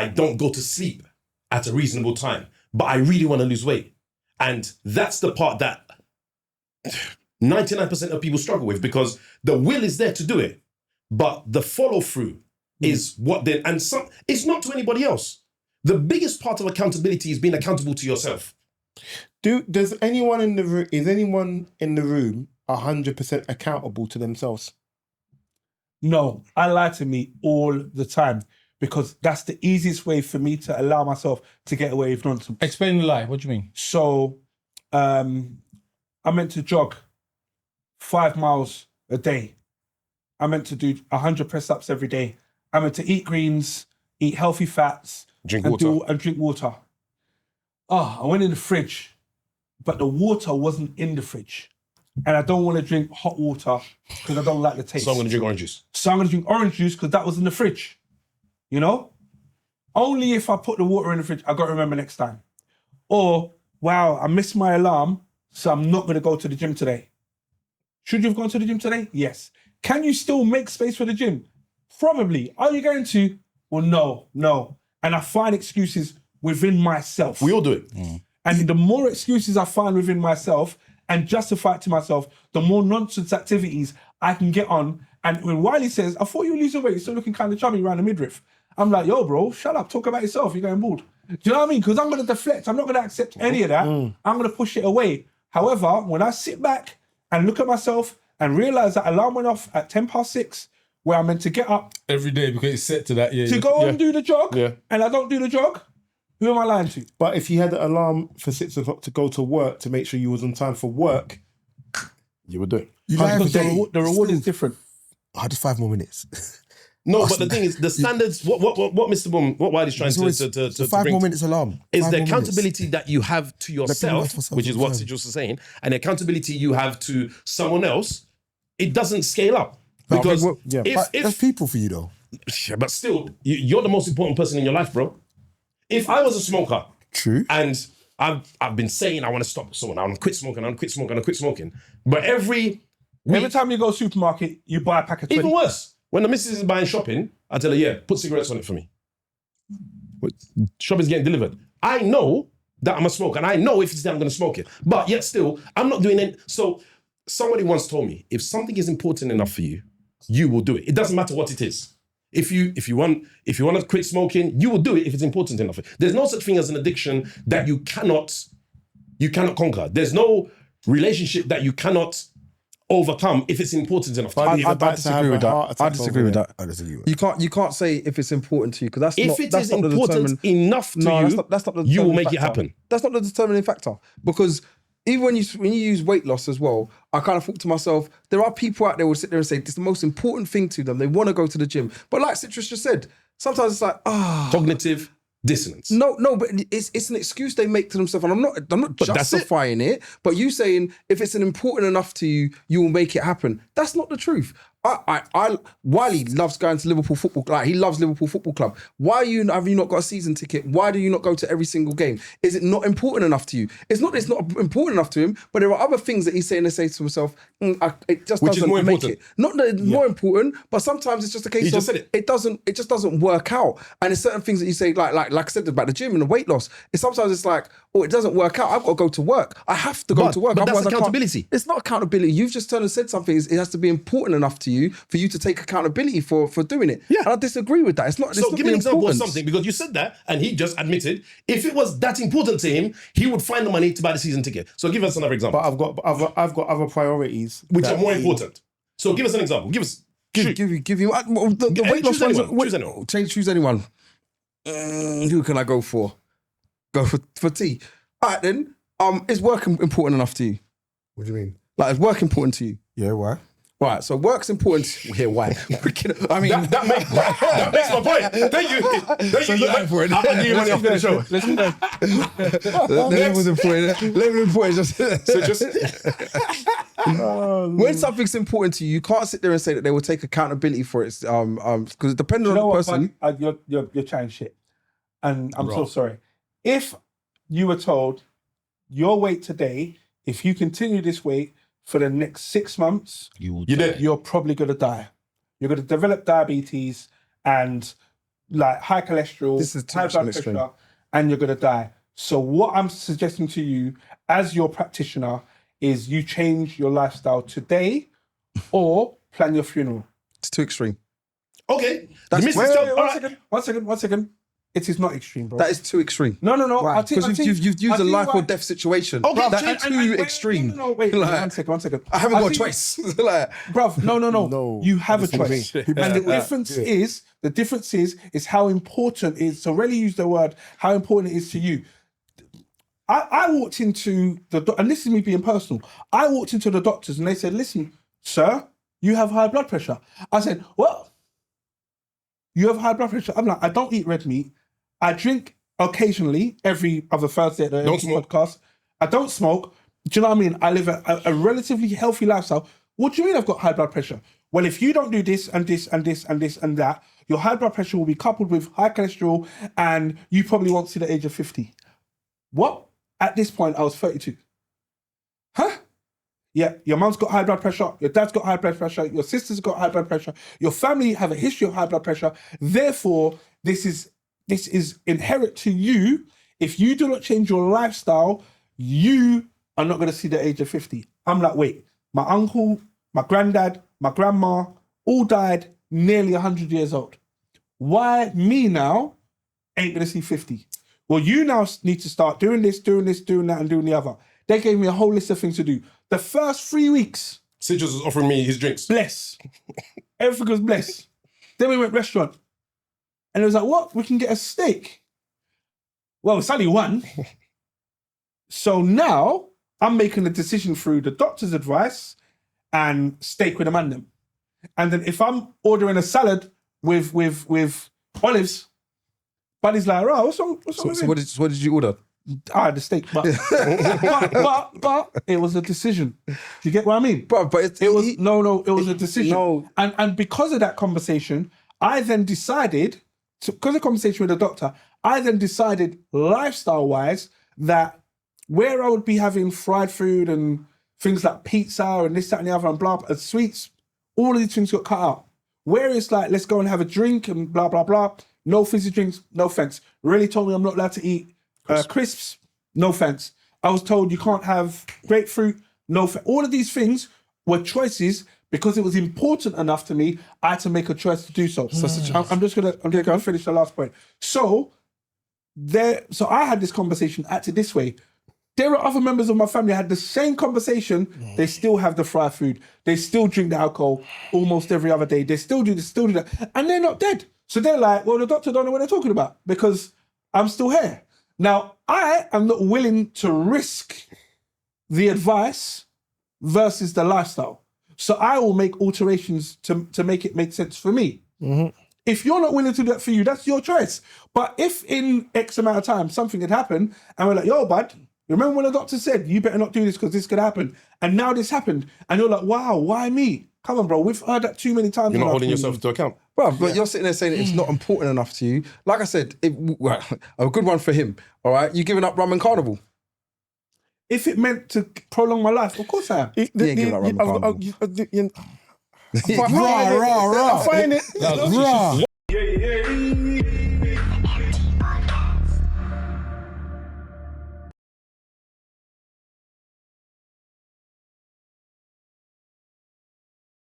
I don't go to sleep at a reasonable time, but I really want to lose weight. And that's the part that 99% of people struggle with, because the will is there to do it, but the follow through is what then, and some, it's not to anybody else. The biggest part of accountability is being accountable to yourself. Is anyone in the room 100% accountable to themselves? No, I lie to me all the time because that's the easiest way for me to allow myself to get away with nonsense. Explain the lie. What do you mean? So, I meant to jog 5 miles a day. I meant to do 100 press-ups every day. I meant to eat greens, eat healthy fats, Drink and water. drink water. I went in the fridge, but the water wasn't in the fridge. And I don't want to drink hot water because I don't like the taste. So I'm going to drink orange juice. So I'm going to drink orange juice because that was in the fridge. You know? Only if I put the water in the fridge, I got to remember next time. Or, wow, I missed my alarm, so I'm not going to go to the gym today. Should you have gone to the gym today? Yes. Can you still make space for the gym? Probably. Are you going to? Well, no. And I find excuses within myself. We all do it. And the more excuses I find within myself and justify it to myself, the more nonsense activities I can get on. And when Wiley says, I thought you were losing weight, you're still looking kind of chubby around the midriff. I'm like, yo, bro, shut up. Talk about yourself. You're going bald. Do you know what I mean? Because I'm going to deflect. I'm not going to accept any of that. I'm going to push it away. However, when I sit back and look at myself and realize that alarm went off at 6:10, where I'm meant to get up Every day because it's set to that. Yeah. to go and do the jog, Yeah. and I don't do the jog, who am I lying to? But if you had an alarm for 6 o'clock to go to work to make sure you was on time for work, You would do it. You lie every Because day. the reward is different. Just 5 more minutes. No, but the thing is, the standards, what Mr. Boom, what Wiley's trying to So 5 bring more minutes alarm. is 5 the more minutes. accountability that you have to yourself, wait for someone which is to what time. Citrus was saying, and the accountability you have to someone else, it doesn't scale up. No, I think Because what- But if that's people for you though. yeah, but still, you're the most important person in your life, bro. If I was a smoker, True. and I've been saying I want to stop someone, I want to quit smoking, I want to quit smoking, I want to quit smoking, but every Every time you go to supermarket, you buy a pack of 20. even worse, when the missus is buying shopping, I tell her, yeah, put cigarettes on it for me. But shopping's getting delivered. I know that I'm a smoker, and I know if it's there, I'm going to smoke it. But yet still, I'm not doing it. So somebody once told me, if something is important enough for you, you will do it. It doesn't matter what it is. If you want to quit smoking, you will do it if it's important enough. There's no such thing as an addiction that you cannot conquer. There's no relationship that you cannot overcome if it's important enough. But I about to disagree have with a heart that. I attack disagree over with it. that. I disagree with that. You can't say if it's important to you because that's If not it that's is not the important determin- enough to No, you, that's not the you will determining make it factor. happen. That's not the determining factor because even when you use weight loss as well, I kind of thought to myself, there are people out there who will sit there and say it's the most important thing to them. They want to go to the gym, but like Citrus just said, sometimes it's like Cognitive dissonance. No, but it's an excuse they make to themselves, and I'm not But that's it. justifying it. But you saying if it's an important enough to you, you will make it happen. That's not the truth. Wiley loves going to Liverpool Football. Like he loves Liverpool Football Club. Why have you not got a season ticket? Why do you not go to every single game? Is it not important enough to you? It's not important enough to him, but there are other things that he's saying to say to himself. It just Which is doesn't more make important. it. Not that it's more important, but sometimes it's just a case He of just said it. It just doesn't work out. And there's certain things that you say, like I said about the gym and the weight loss. Sometimes it's like, it doesn't work out. I've got to go to work. I have to go to work. But that's otherwise I can't. accountability. It's not accountability. You've just turned and said something. It has to be important enough to you for you to take accountability for doing it. Yeah. And I disagree with that. It's not. So it's not give me an the example of importance. something, because you said that and he just admitted if it was that important to him, he would find the money to buy the season ticket. So give us another example, But I've got other priorities which that are more he- important. So give us an example. Give us. Give you. The weight loss Choose ones. anyone, choose anyone. Choose anyone. Who can I go for? Go for T. All right then. Is work important enough to you? What do you mean? Like, is work important to you? Yeah, why? Right, so work's important. Yeah, why? I mean, That makes my point. Thank you. Thank you. I'll give you money after the show. level important. So just When something's important to you, you can't sit there and say that they will take accountability for it. Because depending You know on the what, person, bud? You're chatting shit. And I'm so sorry. If you were told your weight today, if you continue this weight for the next 6 months, you did. you're probably going to die. You're going to develop diabetes and like high cholesterol, This is too high much blood on extreme. pressure, and you're gonna die. So what I'm suggesting to you, as your practitioner, is you change your lifestyle today, or plan your funeral. It's too extreme. Okay. That's- the missus wait, tell- wait, all right. One second. It is not extreme, bro. That is too extreme. No. I'll tell Because you- you've used I'll a tell you life why. or death situation. Okay, That's too extreme. No, wait, Like, one second. I haven't I'll got a tell you- choice. Like, Bruv, no. No, You have a that's what I choice. mean. And the difference is how important it is. So really use the word, how important it is to you. I walked into and this is me being personal. I walked into the doctors and they said, listen, sir, you have high blood pressure. I said, what? You have high blood pressure? I'm like, I don't eat red meat. I drink occasionally every other Thursday at the Don't smoke. podcast. I don't smoke. Do you know what I mean? I live a relatively healthy lifestyle. What do you mean I've got high blood pressure? Well, if you don't do this and this and this and this and that, your high blood pressure will be coupled with high cholesterol and you probably won't see the age of 50. What? At this point, I was 32. Huh? Yeah, your mum's got high blood pressure, your dad's got high blood pressure, your sister's got high blood pressure, your family have a history of high blood pressure. Therefore, this is inherent to you. If you do not change your lifestyle, you are not going to see the age of 50. I'm like, wait, my uncle, my granddad, my grandma all died nearly 100 years old. Why me now ain't going to see 50? Well, you now need to start doing this, doing that, and doing the other. They gave me a whole list of things to do. The first 3 weeks, Citrus was offering me his drinks. bless. Everything was bless. Then we went restaurant. And it was like, what? We can get a steak. Well, it's only one. So now I'm making a decision through the doctor's advice and steak with a man them. And then if I'm ordering a salad with olives, Buddy's like, oh, what's wrong with so him? what did you order? I had the steak, but it was a decision. Do you get what I mean? But It was it was a decision. No. And because of that conversation, I then decided, because of the conversation with the doctor, I then decided lifestyle-wise that where I would be having fried food and things like pizza and this, that, and the other, and blah, and sweets, all of these things got cut out. Where it's like, let's go and have a drink and blah, blah, blah. No fizzy drinks, no thanks. Really told me I'm not allowed to eat crisps, no thanks. I was told you can't have grapefruit, no thanks. All of these things were choices because it was important enough to me. I had to make a choice to do so. I'm gonna finish the last point. So I had this conversation, acted this way. There are other members of my family that had the same conversation. They still have the fried food. They still drink the alcohol almost every other day. They still do this, still do that. And they're not dead. So they're like, well, the doctor don't know what they're talking about because I'm still here. Now, I am not willing to risk the advice versus the lifestyle. So I will make alterations to make it make sense for me. Mm-hmm. If you're not willing to do that for you, that's your choice. But if in X amount of time something had happened and we're like, yo, bud, you remember when the doctor said, you better not do this because this could happen. And now this happened. And you're like, wow, why me? Come on, bro. We've heard that too many times. You're not in our holding community. yourself to account. Bro, but you're sitting there saying it's not important enough to you. Like I said, a good one for him. All right, you giving up rum and carnival? If it meant to prolong my life, of course I am. You ain't giving up rum and carnival. Raw. I find it. What?